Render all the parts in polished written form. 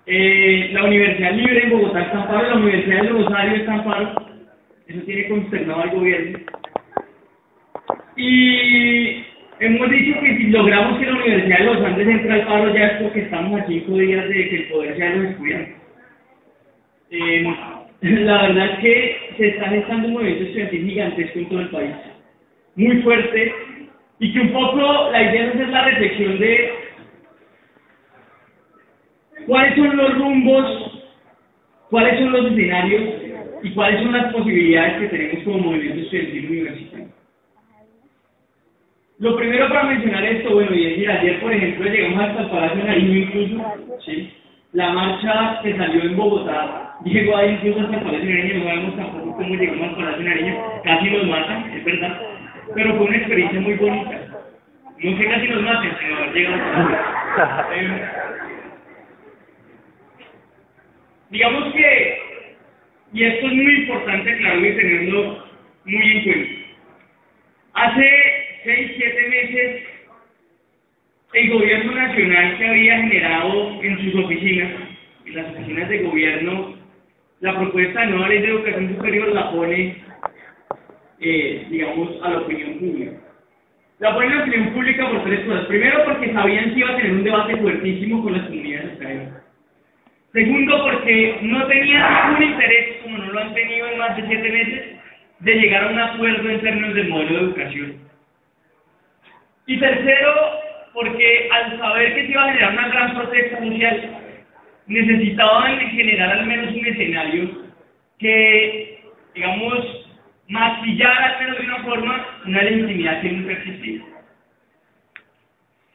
La Universidad Libre en Bogotá está en paro, la Universidad de Rosario está en paro. Eso tiene consternado al gobierno. Y hemos dicho que si logramos que la Universidad de los Andes entre al paro ya es porque estamos a 5 días de que el poder sea de los estudiantes. La verdad es que se está gestando un movimiento estudiantil gigantesco en todo el país, muy fuerte, y que un poco la idea es hacer la reflexión de cuáles son los rumbos, cuáles son los escenarios y cuáles son las posibilidades que tenemos como movimiento estudiantil universitario. Lo primero para mencionar esto, bueno, y decir, ayer por ejemplo llegamos hasta el Palacio de Nariño incluso, ¿sí? La marcha que salió en Bogotá llegó ahí incluso hasta el Palacio de Nariño, no sabemos tampoco cómo llegamos al Palacio de Nariño, casi nos matan, es verdad, pero fue una experiencia muy bonita. No que casi nos maten, sino haber llegado hasta digamos que, y esto es muy importante aclararlo y tenerlo muy en cuenta, hace 6, 7 meses el gobierno nacional se había generado en sus oficinas, en las oficinas de gobierno, la propuesta de nueva ley de educación superior la pone, digamos, a la opinión pública. La pone a la opinión pública por 3 cosas. Primero, porque sabían que iba a tener un debate fuertísimo con las comunidades académicas. Segundo, porque no tenían ningún interés, como no lo han tenido en más de 7 meses, de llegar a un acuerdo en términos del modelo de educación. Y tercero, porque al saber que se iba a generar una gran protesta social, necesitaban generar al menos un escenario que, digamos, maquillara al menos de una forma una legitimidad que nunca existía.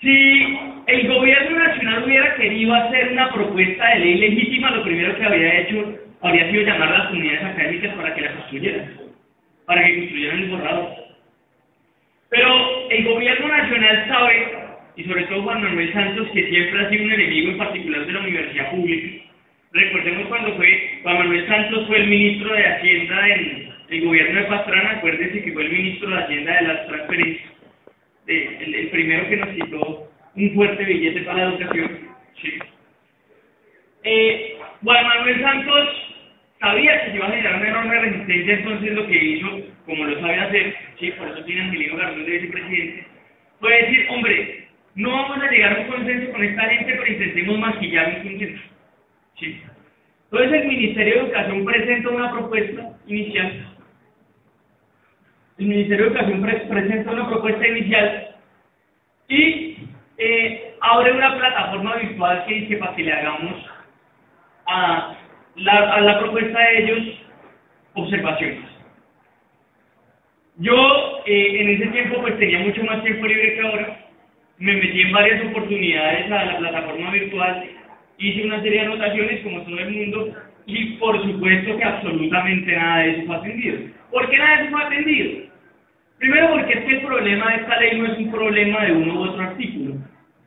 Si el gobierno nacional hubiera querido hacer una propuesta de ley legítima, lo primero que habría hecho habría sido llamar a las comunidades académicas para que la construyeran, para que construyeran el borrador. Pero el gobierno nacional sabe, y sobre todo Juan Manuel Santos, que siempre ha sido un enemigo en particular de la universidad pública. Recordemos cuando Juan Manuel Santos fue el ministro de Hacienda en el gobierno de Pastrana, acuérdense que fue el ministro de Hacienda de las transferencias, el primero que nos quitó un fuerte billete para la educación. Sí. Juan Manuel Santos sabía que se iba a generar una enorme resistencia, entonces lo que hizo, como lo sabe hacer, sí, por eso tiene a Angelino Garzón de vicepresidente, fue decir, hombre, no vamos a llegar a un consenso con esta gente, pero intentemos maquillar un consenso. Sí. Entonces el Ministerio de Educación presenta una propuesta inicial. El Ministerio de Educación presenta una propuesta inicial y abre una plataforma virtual que dice para que le hagamos a la propuesta de ellos observaciones. Yo en ese tiempo pues tenía mucho más tiempo libre que ahora, me metí en varias oportunidades a la plataforma virtual, hice una serie de anotaciones como todo el mundo y por supuesto que absolutamente nada de eso fue atendido. ¿Por qué nada de eso fue atendido? Primero porque es que el problema de esta ley no es un problema de uno u otro artículo.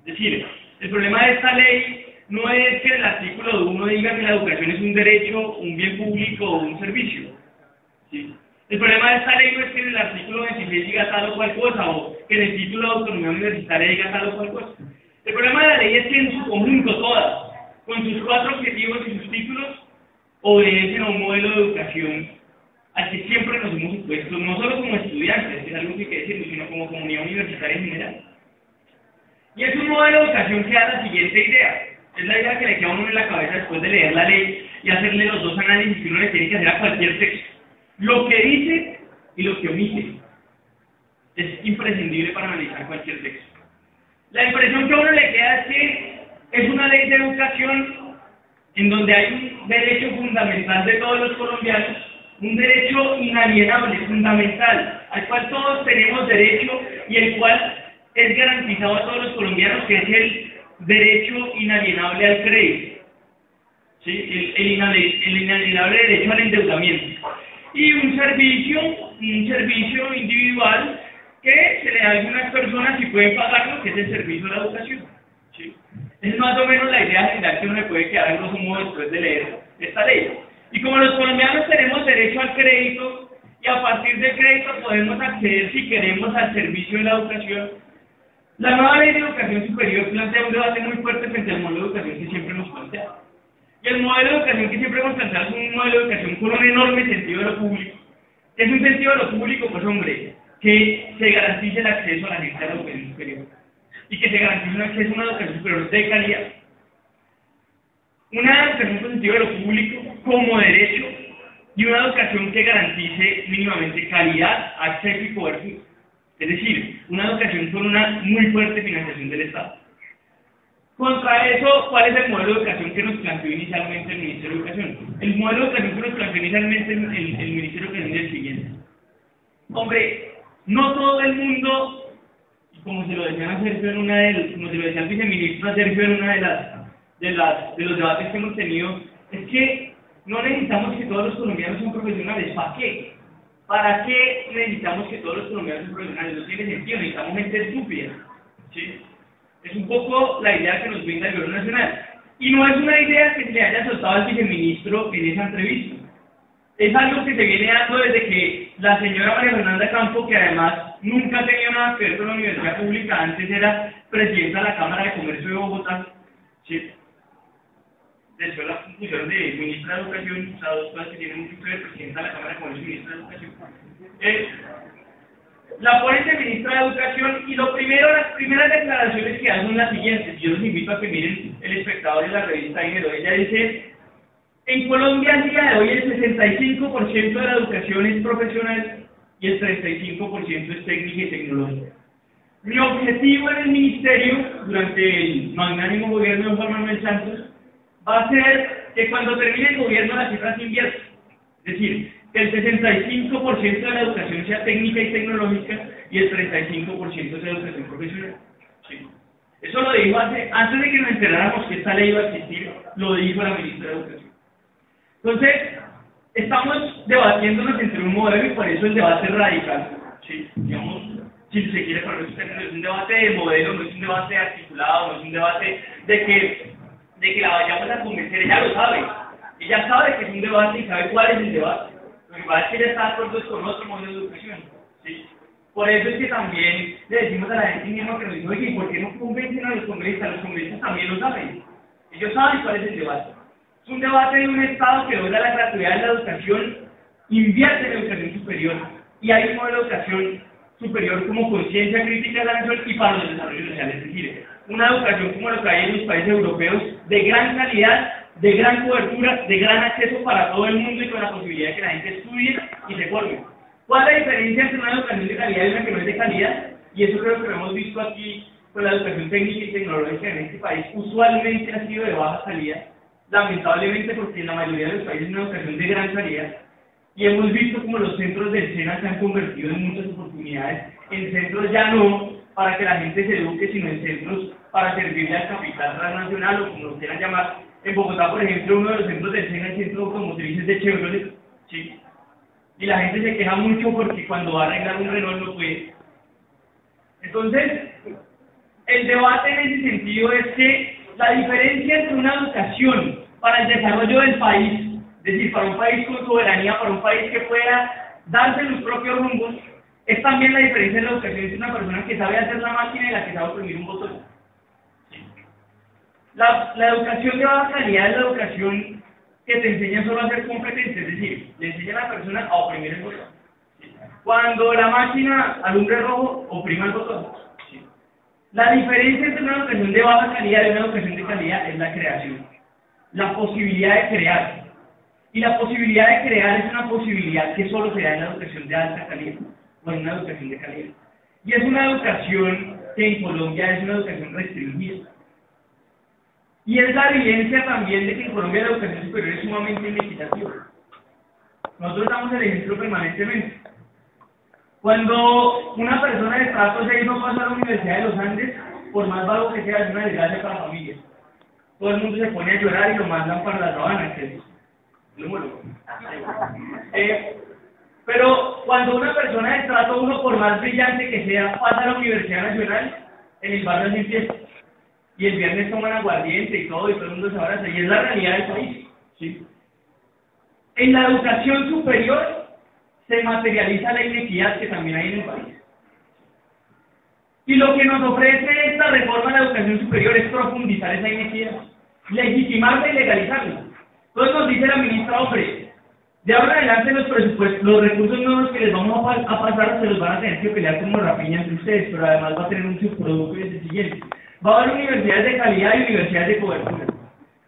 Es decir, el problema de esta ley no es que el artículo de uno diga que la educación es un derecho, un bien público o un servicio. ¿Sí? El problema de esta ley no es que en el artículo 26 diga tal o cual cosa, o que en el título de autonomía universitaria diga tal o cual cosa. El problema de la ley es que en su conjunto todas, con sus 4 objetivos y sus títulos, obedecen a un modelo de educación al que siempre nos hemos opuesto, no solo como estudiantes, que es algo que hay que decirlo, sino como comunidad universitaria en general. Y es un modelo de educación que da la siguiente idea. Es la idea que le queda a uno en la cabeza después de leer la ley y hacerle los 2 análisis que uno le tiene que hacer a cualquier texto. Lo que dice y lo que omite. Es imprescindible para analizar cualquier texto. La impresión que a uno le queda es que es una ley de educación en donde hay un derecho fundamental de todos los colombianos, un derecho inalienable, fundamental, al cual todos tenemos derecho y el cual es garantizado a todos los colombianos, que es el derecho inalienable al crédito, ¿sí? el inalienable derecho al endeudamiento, y un servicio individual que se le da a algunas personas y pueden pagarlo, que es el servicio de la educación. ¿Sí? Es más o menos la idea general que uno le puede quedar en grosso modo después de leer esta ley. Y como los colombianos tenemos derecho al crédito, y a partir del crédito podemos acceder, si queremos, al servicio de la educación, la nueva ley de educación superior plantea un debate muy fuerte frente al modelo de educación que siempre hemos planteado. Y el modelo de educación que siempre hemos planteado es un modelo de educación con un enorme sentido de lo público. ¿Qué es un sentido de lo público? Pues hombre, que se garantice el acceso a la gente a la educación superior. Y que se garantice un acceso a una educación superior de calidad. Una educación con sentido de lo público como derecho y una educación que garantice mínimamente calidad, acceso y cobertura. Es decir, una educación con una muy fuerte financiación del Estado. Contra eso, ¿cuál es el modelo de educación que nos planteó inicialmente el Ministerio de Educación? El modelo de educación que nos planteó inicialmente el Ministerio de Educación es el siguiente. Hombre, no todo el mundo, como se lo decían a Sergio en como se lo decía el viceministro a Sergio en una de los debates que hemos tenido, es que no necesitamos que todos los colombianos sean profesionales. ¿Para qué? ¿Para qué necesitamos que todos los colombianos sean profesionales? No tiene sentido, necesitamos gente estúpida. ¿Sí? Es un poco la idea que nos brinda el Gobierno Nacional. Y no es una idea que se le haya soltado al viceministro en esa entrevista. Es algo que se viene dando desde que la señora María Fernanda Campo, que además nunca ha tenido nada que ver con la universidad pública, antes era presidenta de la Cámara de Comercio de Bogotá, ¿sí? Después la función de ministra de Educación, o sea, dos cosas que tienen mucho que ver, presidenta de la Cámara de Comercio y ministra de Educación. La ponente ministra de Educación, y las primeras declaraciones que hacen son las siguientes. Yo los invito a que miren el espectador de la revista Dinero. Ella dice: en Colombia al día de hoy el 65% de la educación es profesional y el 35% es técnica y tecnológica. Mi objetivo en el ministerio, durante el magnánimo gobierno de Juan Manuel Santos, va a ser que cuando termine el gobierno la cifra se invierta. Es decir, que el 65% de la educación sea técnica y tecnológica y el 35% sea educación profesional. ¿Sí? Eso lo dijo antes de que nos enteráramos que esta ley iba a existir, lo dijo la ministra de Educación. Entonces, estamos debatiéndonos entre un modelo y por eso el debate es radical. ¿Sí? Digamos, si se quiere poner usted, no es un debate de modelo, no es un debate articulado, no es un debate de que la vayamos a convencer. Ella lo sabe. Ella sabe que es un debate y sabe cuál es el debate. Lo que pasa es que ella está de acuerdo con otro modelo de educación. ¿Sí? Por eso es que también le decimos a la gente misma que nos dice: oye, ¿por qué no convencen a los congresistas? Los congresistas también lo saben. Ellos saben cuál es el debate. Es un debate de un Estado que logra la gratuidad de la educación, invierte en la educación superior, y hay un modelo de educación superior como conciencia crítica de la nación y para los desarrollos sociales. Es decir, una educación como lo que hay en los países europeos, de gran calidad, de gran cobertura, de gran acceso para todo el mundo y con la posibilidad de que la gente estudie y se forme. ¿Cuál es la diferencia entre una educación de calidad y una que no es de calidad? Y eso creo que lo hemos visto aquí con la educación técnica y tecnológica en este país. Usualmente ha sido de baja calidad, lamentablemente, porque en la mayoría de los países es una educación de gran calidad. Y hemos visto como los centros del SENA se han convertido en muchas oportunidades, en centros ya no para que la gente se eduque, sino en centros para servirle al capital transnacional, o como lo quieran llamar. En Bogotá, por ejemplo, uno de los centros del SENA es el centro automotrices de Chevrolet, ¿sí? Y la gente se queja mucho porque cuando va a arreglar un Renault no puede. Entonces, el debate en ese sentido es que la diferencia entre una educación para el desarrollo del país, es decir, para un país con soberanía, para un país que pueda darse los propios rumbos, es también la diferencia en la educación entre una persona que sabe hacer la máquina y la que sabe oprimir un botón. La educación de baja calidad es la educación que te enseña solo a ser competente, es decir, le enseña a la persona a oprimir el botón. Cuando la máquina alumbre rojo, oprima el botón. La diferencia entre una educación de baja calidad y una educación de calidad es la creación, la posibilidad de crear. Y la posibilidad de crear es una posibilidad que solo se da en la educación de alta calidad, o en una educación de calidad. Y es una educación que en Colombia es una educación restringida. Y es la evidencia también de que en Colombia la educación superior es sumamente inequitativa. Nosotros damos el ejemplo permanentemente. Cuando una persona de estrato 6 no pasa a la Universidad de los Andes, por más bajo que sea, es una desgracia para la familia. Todo el mundo se pone a llorar y lo mandan para la sabana, que es lo bueno. Pero cuando una persona de estrato 1, por más brillante que sea, pasa a la Universidad Nacional, en el barrio se fiesta. Y el viernes toman aguardiente y todo el mundo se abraza, y es la realidad del país. ¿Sí? En la educación superior se materializa la inequidad que también hay en el país. Y lo que nos ofrece esta reforma de la educación superior es profundizar esa inequidad, legitimarla y legalizarla. Entonces nos dice la ministra, hombre, de ahora en adelante los presupuestos, los recursos nuevos que les vamos a pasar se los van a tener que pelear como rapiña entre ustedes, pero además va a tener un subproducto y es el siguiente. Va a haber universidades de calidad y universidades de cobertura.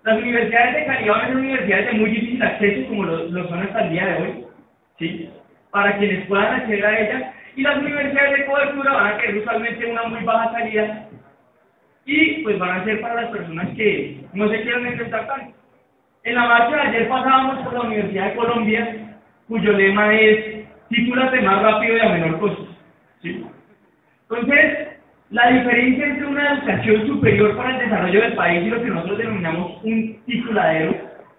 Las universidades de calidad van a ser universidades de muy difícil acceso, como lo son hasta el día de hoy, ¿sí? Para quienes puedan acceder a ellas, y las universidades de cobertura van a tener usualmente una muy baja calidad, y pues van a ser para las personas que no se quieran enfrentar tanto. En la marcha de ayer pasábamos por la Universidad de Colombia, cuyo lema es "Titúlate más rápido y a menor costo", ¿sí? Entonces, la diferencia entre una educación superior para el desarrollo del país y lo que nosotros denominamos un tituladero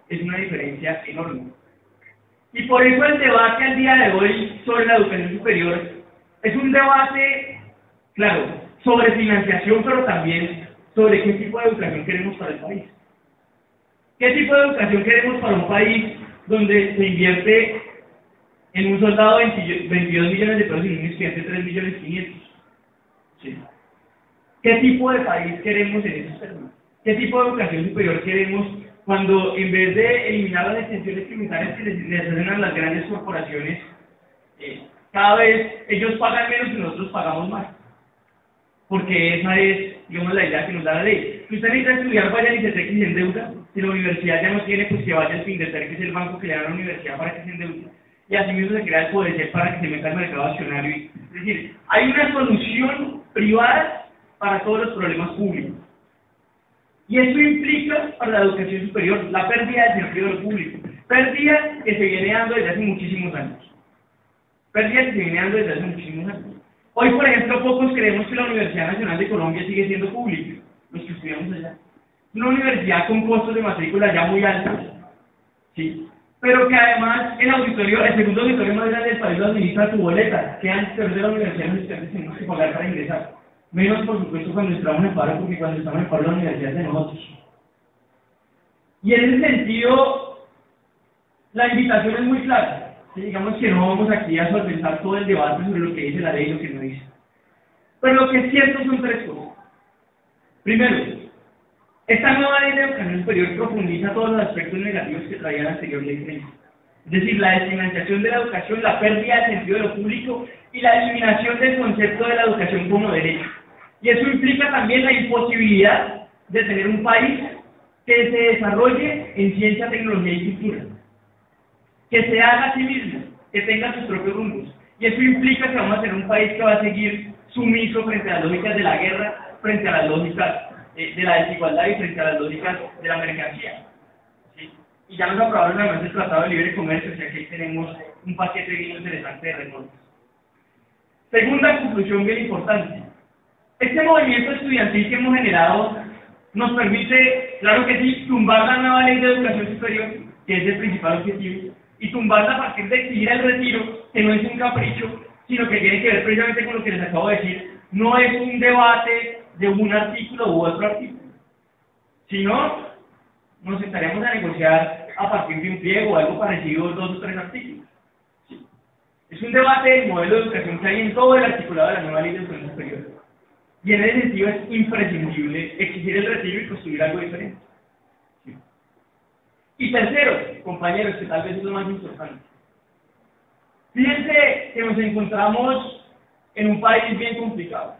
es una diferencia enorme. Y por eso el debate al día de hoy sobre la educación superior es un debate, claro, sobre financiación, pero también sobre qué tipo de educación queremos para el país. ¿Qué tipo de educación queremos para un país donde se invierte en un soldado 22 millones de pesos y en un estudiante 3.500.000? ¿Sí? ¿Qué tipo de país queremos en esos términos? ¿Qué tipo de educación superior queremos cuando en vez de eliminar las exenciones tributarias que les hacen a las grandes corporaciones, cada vez ellos pagan menos y nosotros pagamos más? Porque esa es, digamos, la idea que nos da la ley. Si usted necesita estudiar, vaya al ICETEX y se endeuda. Si la universidad ya no tiene, pues que vaya al FINDETER, que es el banco que le da a la universidad para que se endeude. Y así mismo se crea el PODECEP para que se meta al mercado accionario. Es decir, hay una solución privada para todos los problemas públicos. Y esto implica para la educación superior la pérdida del sentido de lo público. Pérdida que se viene dando desde hace muchísimos años. Pérdida que se viene dando desde hace muchísimos años. Hoy, por ejemplo, pocos creemos que la Universidad Nacional de Colombia sigue siendo pública, los que estudiamos allá. Una universidad con costos de matrícula ya muy altos, ¿sí? Pero que además el segundo auditorio más grande del país lo administra su boleta, que antes de la universidad los estudiantes tenemos que pagar para ingresar. Menos, por supuesto, cuando estamos en paro, porque cuando estamos en paro la universidad es de nosotros. Y en ese sentido, la invitación es muy clara. ¿Sí? Digamos que no vamos aquí a solventar todo el debate sobre lo que dice la ley y lo que no dice. Pero lo que es cierto son tres cosas. Primero, esta nueva ley de educación superior profundiza todos los aspectos negativos que traía la anterior ley 30. Es decir, la desfinanciación de la educación, la pérdida del sentido de lo público y la eliminación del concepto de la educación como derecho. Y eso implica también la imposibilidad de tener un país que se desarrolle en ciencia, tecnología y cultura, que se haga a sí mismo, que tenga sus propios rumbos. Y eso implica que vamos a tener un país que va a seguir sumiso frente a las lógicas de la guerra, frente a las lógicas de la desigualdad y frente a las lógicas de la mercancía. ¿Sí? Y ya nos aprobaron además el Tratado de Libre Comercio, o sea que ahí tenemos un paquete bien interesante de reformas. Segunda conclusión bien importante. Este movimiento estudiantil que hemos generado nos permite, claro que sí, tumbar la nueva ley de educación superior, que es el principal objetivo, y tumbarla a partir de exigir el retiro, que no es un capricho, sino que tiene que ver precisamente con lo que les acabo de decir. No es un debate de un artículo u otro artículo, sino nos sentaríamos a negociar a partir de un pliego o algo parecido, 2 o 3 artículos. ¿Sí? Es un debate del modelo de educación que hay en todo el articulado de la nueva ley de educación superior. Y en ese sentido es imprescindible exigir el retiro y construir algo diferente. ¿Sí? Y tercero, compañeros, que tal vez es lo más importante. Fíjense que nos encontramos en un país bien complicado,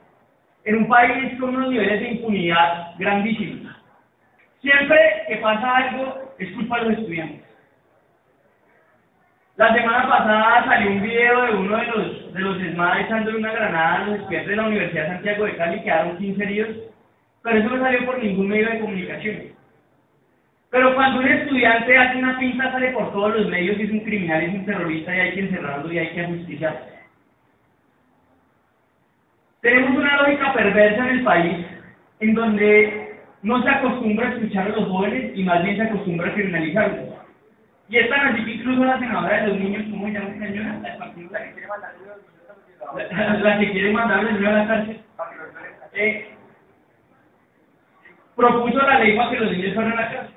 en un país con unos niveles de impunidad grandísimos. Siempre que pasa algo, es culpa de los estudiantes. La semana pasada salió un video de uno de los ESMAD echándole una granada a los estudiantes de la Universidad de Santiago de Cali, quedaron 15 heridos, pero eso no salió por ningún medio de comunicación. Pero cuando un estudiante hace una pinta, sale por todos los medios y es un criminal, es un terrorista y hay que encerrarlo y hay que ajusticiarlo. Tenemos una lógica perversa en el país en donde no se acostumbra a escuchar a los jóvenes y más bien se acostumbra a criminalizarlos. Y es tan así que incluso la senadora de los niños, ¿cómo se llama esa señora? La que quiere mandar a los niños a la cárcel. Propuso la ley para que los niños fueran a la cárcel.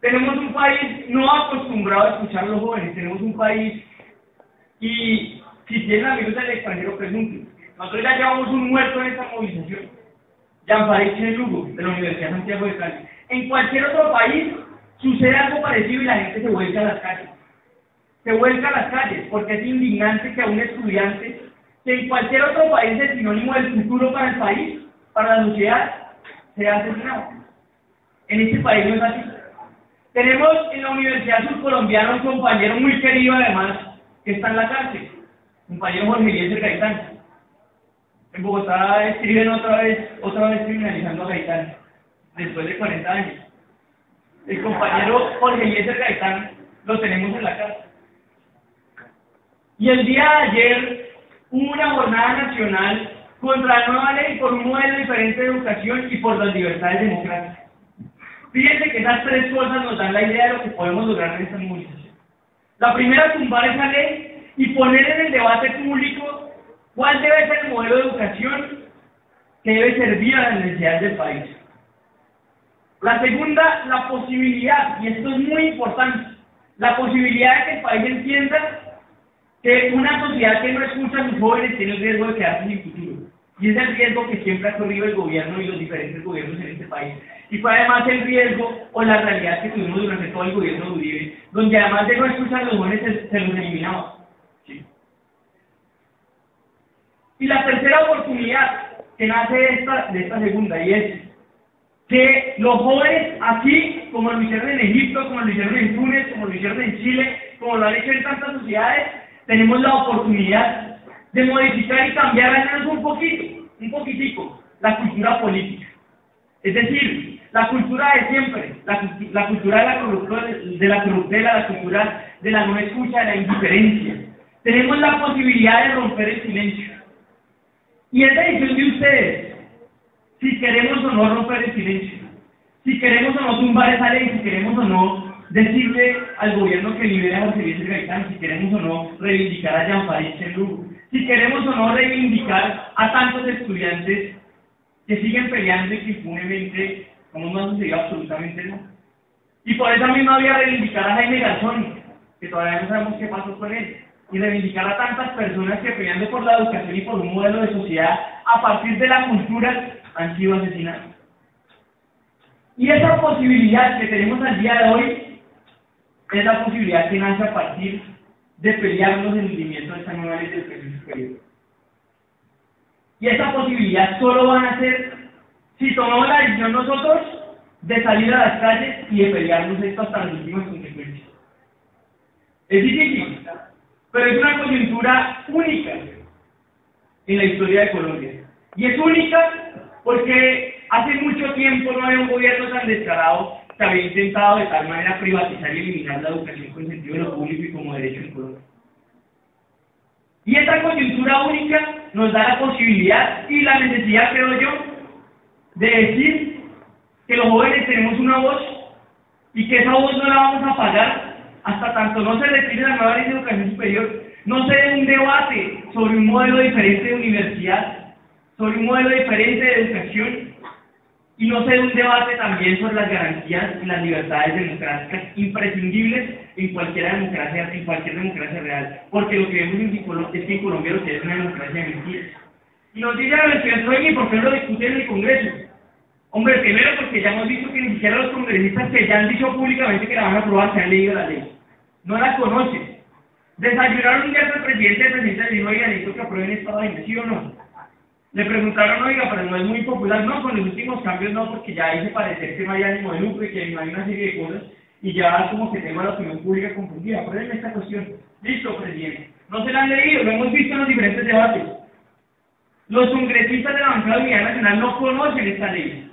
Tenemos un país no acostumbrado a escuchar a los jóvenes, tenemos un país, y si tienen amigos del extranjero, pregunten. Nosotros ya llevamos un muerto en esta movilización, Jean-Farid Lugo, de la Universidad de Santiago de Cali. En cualquier otro país, sucede algo parecido y la gente se vuelca a las calles. Se vuelca a las calles porque es indignante que a un estudiante, que en cualquier otro país es sinónimo del futuro para el país, para la sociedad, sea asesinado. En este país no es así. Tenemos en la Universidad Surcolombiana un compañero muy querido además, que está en la cárcel, compañero Jorge Eliezer Gaitán. En Bogotá escriben otra vez criminalizando a Gaitán, después de 40 años. El compañero Jorge Eliezer Gaitán lo tenemos en la cárcel. Y el día de ayer hubo una jornada nacional contra la nueva ley por un modelo diferente de educación y por las libertades democráticas. Fíjense que esas tres cosas nos dan la idea de lo que podemos lograr en esta movilización. La primera, tumbar esa ley y poner en el debate público cuál debe ser el modelo de educación que debe servir a las necesidades del país. La segunda, la posibilidad, y esto es muy importante, la posibilidad de que el país entienda que una sociedad que no escucha a sus jóvenes tiene el riesgo de quedarse sin futuro. Y es el riesgo que siempre ha corrido el gobierno y los diferentes gobiernos en este país. Y fue además el riesgo o la realidad que tuvimos durante todo el gobierno de Uribe, donde además de no escuchar a los jóvenes se los eliminaba. ¿Sí? Y la tercera oportunidad que nace de esta segunda, y es que los jóvenes, así como lo hicieron en Egipto, como lo hicieron en Túnez, como lo hicieron en Chile, como lo han hecho en tantas sociedades, tenemos la oportunidad de modificar y cambiar al menos un poquitico, la cultura política. Es decir, la cultura de siempre, la cultura de la corruptela, la cultura de la no escucha, de la indiferencia. Tenemos la posibilidad de romper el silencio. Y es decisión de ustedes, si queremos o no romper el silencio, si queremos o no tumbar esa ley, si queremos o no decirle al gobierno que libere a Jorge Eliezer Gaitán, si queremos o no reivindicar a Jean-Farid Chelou, si queremos o no reivindicar a tantos estudiantes que siguen peleando y que impunemente, como no ha sucedido absolutamente nada. Y por esa misma vía reivindicar a Jaime Garzón, que todavía no sabemos qué pasó con él, y reivindicar a tantas personas que peleando por la educación y por un modelo de sociedad a partir de la cultura han sido asesinados. Y esa posibilidad que tenemos al día de hoy es la posibilidad que nace a partir de pelearnos en el hundimiento de esta nueva ley de educación superior. Y esa posibilidad solo va a nacer si tomamos la decisión nosotros de salir a las calles y de pelearnos esto hasta las últimas consecuencias. Es difícil, pero es una coyuntura única en la historia de Colombia. Y es única porque hace mucho tiempo no había un gobierno tan descarado que había intentado de tal manera privatizar y eliminar la educación con sentido de lo público y como derecho en Colombia. Y esta coyuntura única nos da la posibilidad y la necesidad, creo yo, de decir que los jóvenes tenemos una voz y que esa voz no la vamos a apagar hasta tanto no se retire la nueva ley de educación superior, no se dé un debate sobre un modelo diferente de universidad, sobre un modelo diferente de educación, y no se dé un debate también sobre las garantías y las libertades democráticas imprescindibles en cualquier democracia real, porque lo que vemos es que en Colombia lo que es una democracia de mentiras. Y nos dicen a los estudiantes, ¿y por qué lo discuten en el Congreso? Hombre, primero porque ya hemos visto que ni siquiera los congresistas que ya han dicho públicamente que la van a aprobar se han leído la ley. No la conocen. Desayunaron un día al presidente, el presidente le dijo, oiga, necesito que aprueben esta vaina, ¿sí o no? Le preguntaron, oiga, pero no es muy popular. No, con los últimos cambios no, porque ya hice parecer que no hay ánimo de lucro y que no hay una serie de cosas, y ya como que tengo a la opinión pública confundida. Aprueben esta cuestión. Listo, presidente. No se la han leído, lo hemos visto en los diferentes debates. Los congresistas de la bancada de Unidad Nacional no conocen esta ley.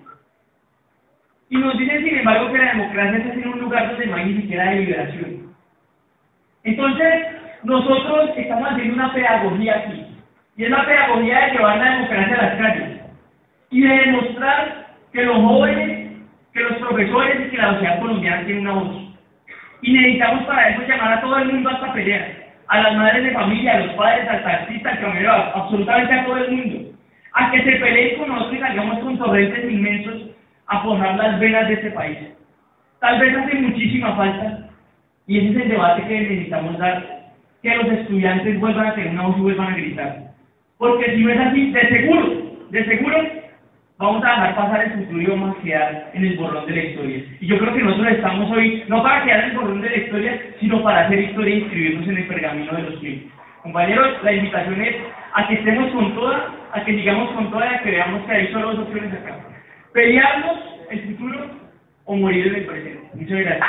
Y nos dicen, sin embargo, que la democracia es en un lugar donde no hay ni siquiera deliberación. Entonces, nosotros estamos haciendo una pedagogía aquí. Y es la pedagogía de llevar la democracia a las calles. Y de demostrar que los jóvenes, que los profesores y que la sociedad colombiana tienen una voz. Y necesitamos para eso llamar a todo el mundo a esta pelea. A las madres de familia, a los padres, al taxista, al camionero, absolutamente a todo el mundo. A que se peleen con nosotros y salgamos con torrentes inmensos a forjar las venas de este país. Tal vez hace muchísima falta, y ese es el debate que necesitamos dar, que los estudiantes vuelvan a tener una voz y vuelvan a gritar. Porque si no es así, de seguro, vamos a dejar pasar el futuro y vamos a quedar en el borrón de la historia. Y yo creo que nosotros estamos hoy, no para quedar en el borrón de la historia, sino para hacer historia e inscribirnos en el pergamino de los tiempos. Compañeros, la invitación es a que estemos con toda, a que sigamos con toda y a que veamos que hay solo dos opciones acá. Pelearnos el futuro o morir en el presente. Muchas gracias.